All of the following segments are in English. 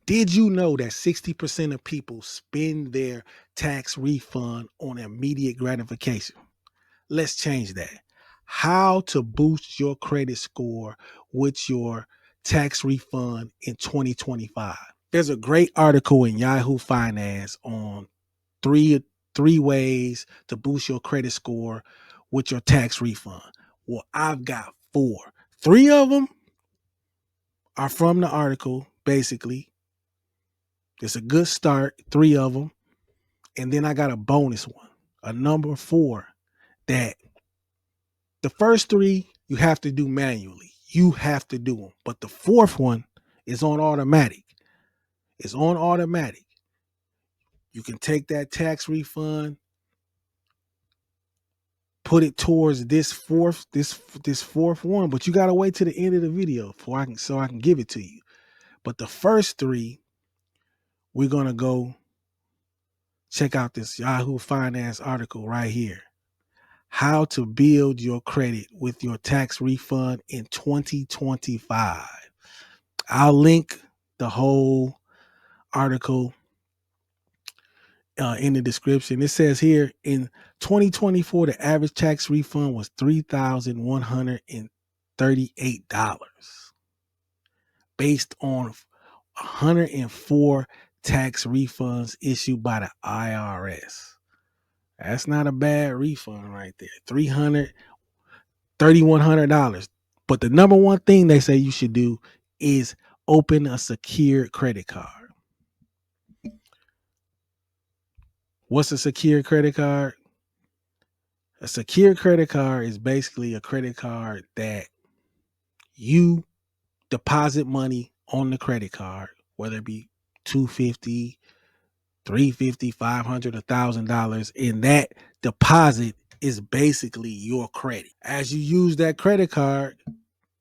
Did you know that 60% of people spend their tax refund on immediate gratification? Let's change that. How to boost your credit score with your tax refund in 2025. There's a great article in Yahoo Finance on three three ways to boost your credit score with your tax refund. Well, I've got four. Three of them are from the article, basically. It's a good start, three of them. And then I got a bonus one, a number four, that the first three you have to do manually. You have to do them. But the fourth one is on automatic. It's on automatic. You can take that tax refund, put it towards this fourth one, but you gotta wait to the end of the video before I can give it to you. But the first three, we're gonna go check out this Yahoo Finance article right here. How to build your credit with your tax refund in 2025. I'll link the whole article in the description. It says here in 2024, the average tax refund was $3,138 based on 104 tax refunds issued by the IRS. That's not a bad refund right there. $3,100. But the number one thing they say you should do is open a secured credit card. What's a secured credit card? A secured credit card is basically a credit card that you deposit money on the credit card, whether it be $250, $350, $500, $1,000, and that deposit is basically your credit. As you use that credit card,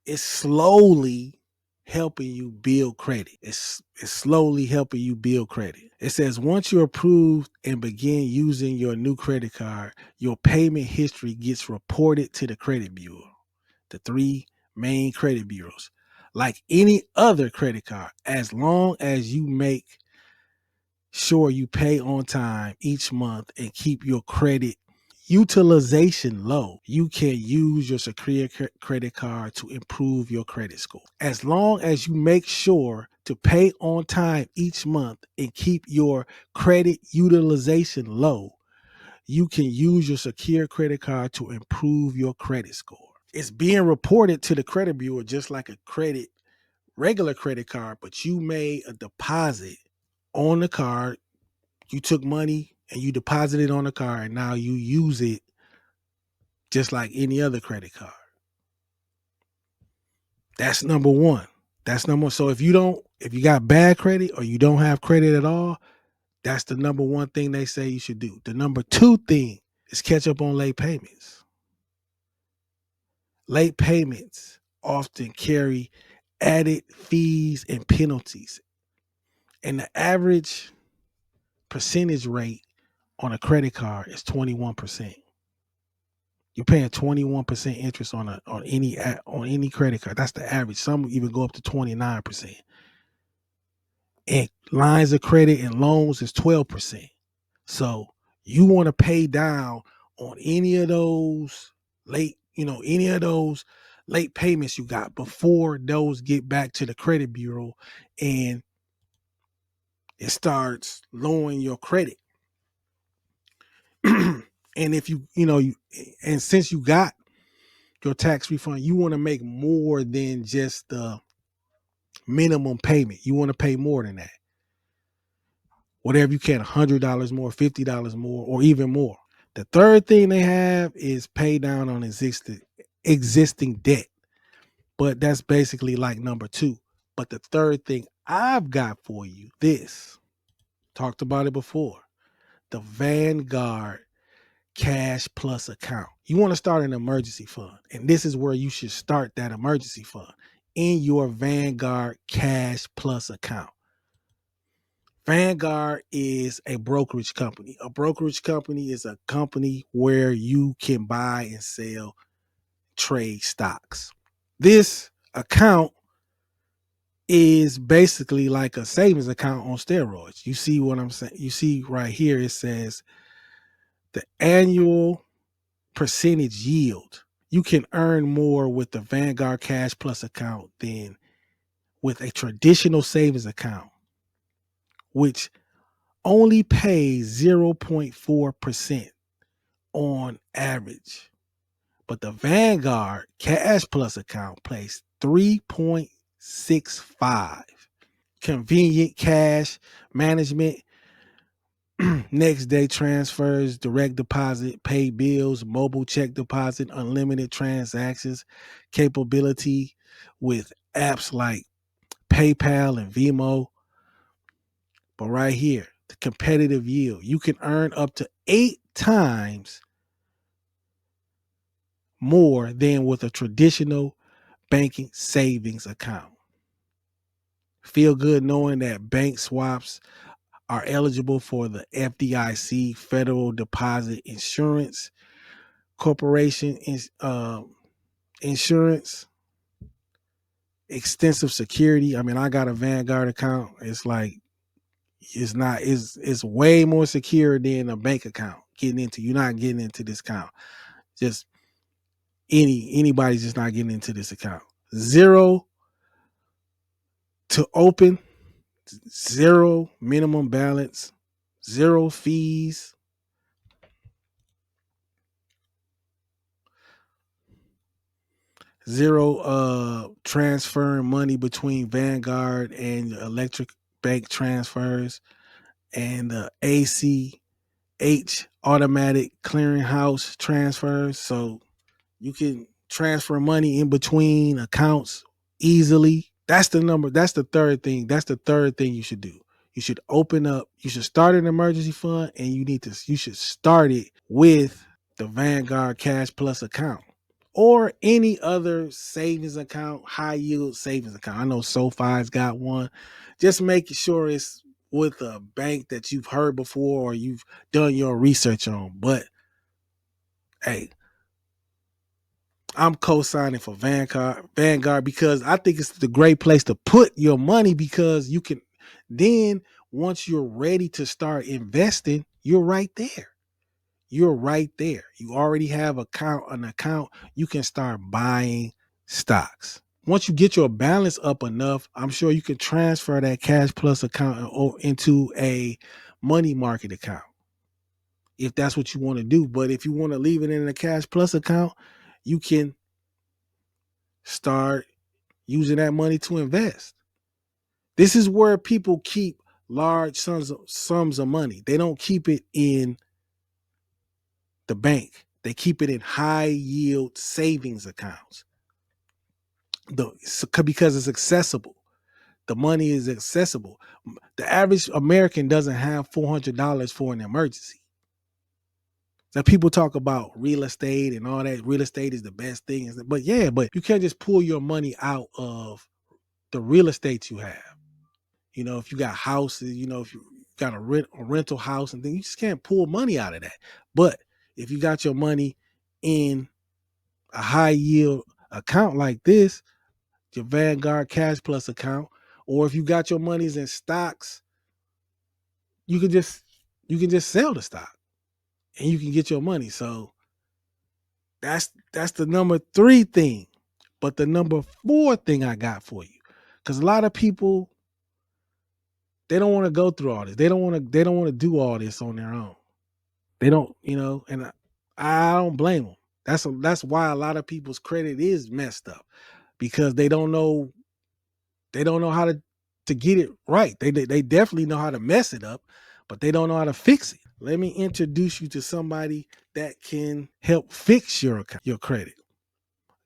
it's slowly helping you build credit. It's slowly helping you build credit. It says once you're approved and begin using your new credit card, your payment history gets reported to the credit bureau, the three main credit bureaus. Like any other credit card, as long as you make sure you pay on time each month and keep your credit utilization low, you can use your secure credit card to improve your credit score. As long as you make sure to pay on time each month and keep your credit utilization low, you can use your secure credit card to improve your credit score. It's being reported to the credit bureau just like a regular credit card, but you made a deposit on the card. You took money and you deposit it on the card, and now you use it just like any other credit card. That's number one. That's number one. So if you got bad credit or you don't have credit at all, that's the number one thing they say you should do. The number two thing is catch up on late payments. Late payments often carry added fees and penalties. And the average percentage rate on a credit card is 21%. You're paying 21% interest on any credit card. That's the average. Some even go up to 29%. And lines of credit and loans is 12%. So you want to pay down on any of those any of those late payments you got before those get back to the credit bureau and it starts lowering your credit. And if and since you got your tax refund, you want to make more than just the minimum payment. You want to pay more than that. Whatever you can, $100 more, $50 more, or even more. The third thing they have is pay down on existing debt. But that's basically like number two. But the third thing I've got for you, this, talked about it before, the Vanguard Cash Plus account. You want to start an emergency fund. And this is where you should start that emergency fund in your Vanguard Cash Plus account. Vanguard is a brokerage company. A brokerage company is a company where you can buy and sell, trade stocks. This account is basically like a savings account on steroids. You see what I'm saying? You see right here, it says the annual percentage yield. You can earn more with the Vanguard Cash Plus account than with a traditional savings account, which only pays 0.4% on average. But the Vanguard Cash Plus account pays 3.65. Convenient cash management, next day transfers, direct deposit, pay bills, mobile check deposit, unlimited transactions, capability with apps like PayPal and Venmo. But right here, the competitive yield, you can earn up to 8 times more than with a traditional banking savings account. Feel good knowing that bank swaps are eligible for the FDIC, Federal Deposit Insurance Corporation insurance, extensive security. I mean, I got a Vanguard account. It's like it's way more secure than a bank account. You're not getting into this account. Just anybody's just not getting into this account. Zero to open, zero minimum balance, zero fees, zero transferring money between Vanguard and electric bank transfers, and the ACH automatic clearinghouse transfers. So you can transfer money in between accounts easily. That's the third thing. That's the third thing you should do. You should start an emergency fund, and you should start it with the Vanguard Cash Plus account or any other savings account, high yield savings account. I know SoFi's got one. Just making sure it's with a bank that you've heard before or you've done your research on. But hey, I'm co-signing for Vanguard because I think it's the great place to put your money, because you can then, once you're ready to start investing, you're right there. You're right there. You already have an account. You can start buying stocks. Once you get your balance up enough, I'm sure you can transfer that Cash Plus account into a money market account if that's what you want to do. But if you want to leave it in a Cash Plus account, you can start using that money to invest. This is where people keep large sums of money. They don't keep it in the bank. They keep it in high yield savings accounts. Because it's accessible. The money is accessible. The average American doesn't have $400 for an emergency. Now people talk about real estate and all that. Real estate is the best thing. But yeah, but you can't just pull your money out of the real estate you have. You know, if you got houses, if you got a rental house and things, you just can't pull money out of that. But if you got your money in a high yield account like this, your Vanguard Cash Plus account, or if you got your monies in stocks, you can just sell the stock and you can get your money. So that's the number 3 thing. But the number 4 thing I got for you, because a lot of people, they don't want to go through all this. They don't want to do all this on their own. They don't, and I don't blame them. That's why a lot of people's credit is messed up, because they don't know how to get it right. They definitely know how to mess it up, but they don't know how to fix it. Let me introduce you to somebody that can help fix your credit.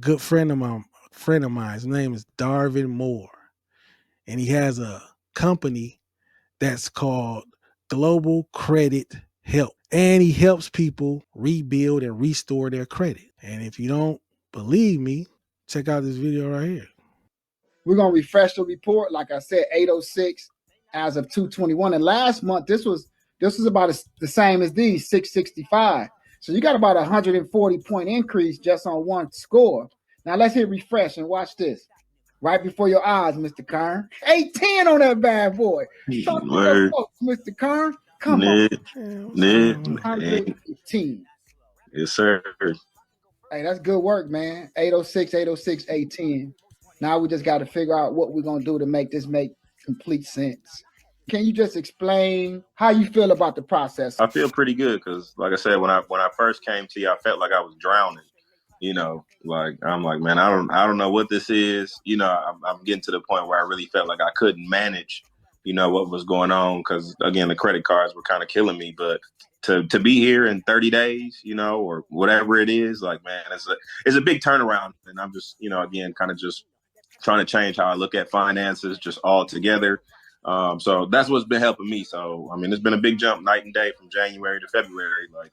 Good friend of mine. His name is Darvin Moore, and he has a company that's called Global Credit Help, and he helps people rebuild and restore their credit. And if you don't believe me, check out this video right here. We're going to refresh the report. Like I said, 806 as of 221. And last month, this was about the same as these, 665. So you got about 140 point increase just on one score. Now let's hit refresh and watch this. right before your eyes, Mr. Kern. 810 on that bad boy. Talk to your Word, folks, Mr. Kern. Come on. Nick, Man, what's Nick, going on? 118. yes, sir. Hey, that's good work, man. 806, 806, 810. Now we just got to figure out what we're going to do to make this make complete sense. Can you just explain how you feel about the process? I feel pretty good because, like I said, when I first came to you, I felt like I was drowning. Like I'm like, man, I don't know what this is. I'm getting to the point where I really felt like I couldn't manage, what was going on because again, the credit cards were kind of killing me. But to be here in 30 days, or whatever it is, like man, it's a big turnaround, and I'm just, again, kind of just trying to change how I look at finances just all together. So that's what's been helping me. So I mean, it's been a big jump night and day from January to February. Like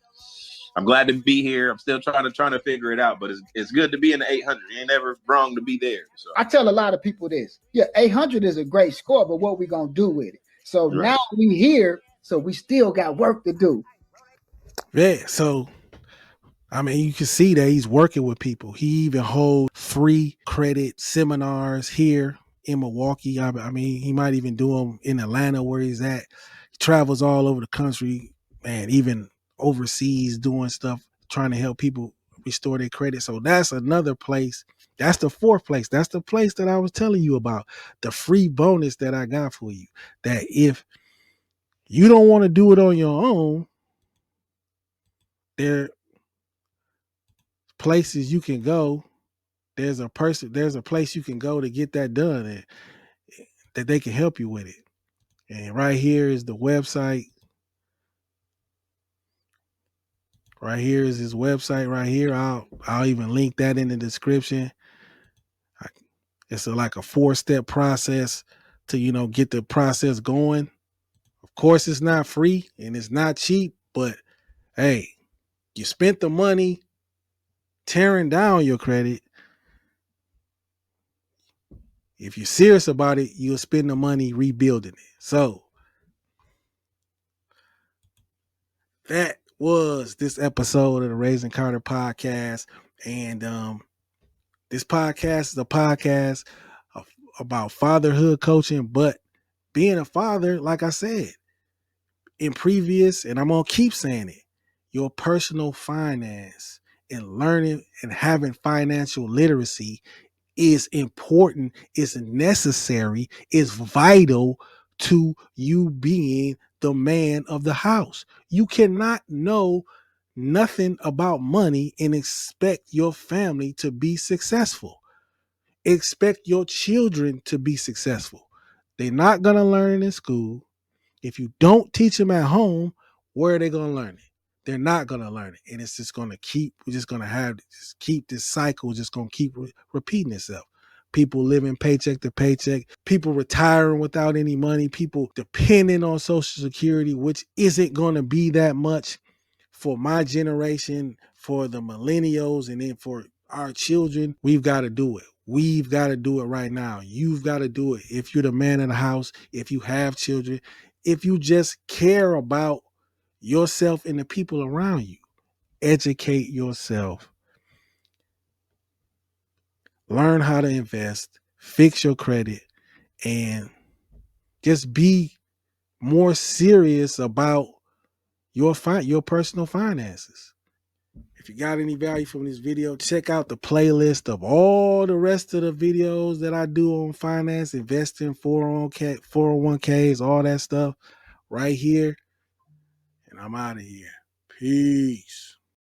I'm glad to be here. I'm still trying to figure it out, but it's good to be in the 800. It ain't never wrong to be there. So I tell a lot of people this. Yeah, 800 is a great score, but what we going to do with it? So now right. we here, so we still got work to do. Yeah, so I mean, you can see that he's working with people. He even holds free credit seminars here in Milwaukee. I mean, he might even do them in Atlanta where he's at. He travels all over the country, man, even overseas doing stuff, trying to help people restore their credit. So that's another place. That's the fourth place. That's the place that I was telling you about. The free bonus that I got for you. That if you don't want to do it on your own, there places you can go. There's a place you can go to get that done, and that they can help you with it. And right here is the website. Right here is his website right here. I'll even link that in the description. It's like a 4-step process to get the process going. Of course, it's not free and it's not cheap, but hey, you spent the money tearing down your credit. If you're serious about it, you'll spend the money rebuilding it. So that was this episode of the Raising Carter podcast. And this podcast is a podcast about fatherhood coaching, but being a father, like I said in previous, and I'm going to keep saying it, your personal finance and learning and having financial literacy is important, is necessary, is vital to you being the man of the house. You cannot know nothing about money and expect your family to be successful. Expect your children to be successful. They're not going to learn it in school. If you don't teach them at home, where are they going to learn it? They're not going to learn it. And it's just going to keep, we're just going to keep this cycle, just going to keep repeating itself. People living paycheck to paycheck, people retiring without any money, people depending on Social Security, which isn't going to be that much for my generation, for the millennials, and then for our children. We've got to do it. We've got to do it right now. You've got to do it. If you're the man of the house, if you have children, if you just care about yourself and the people around you, educate yourself, learn how to invest, fix your credit, and just be more serious about your personal finances. If you got any value from this video, check out the playlist of all the rest of the videos that I do on finance, investing, 401ks, all that stuff right here. And I'm out of here. Peace.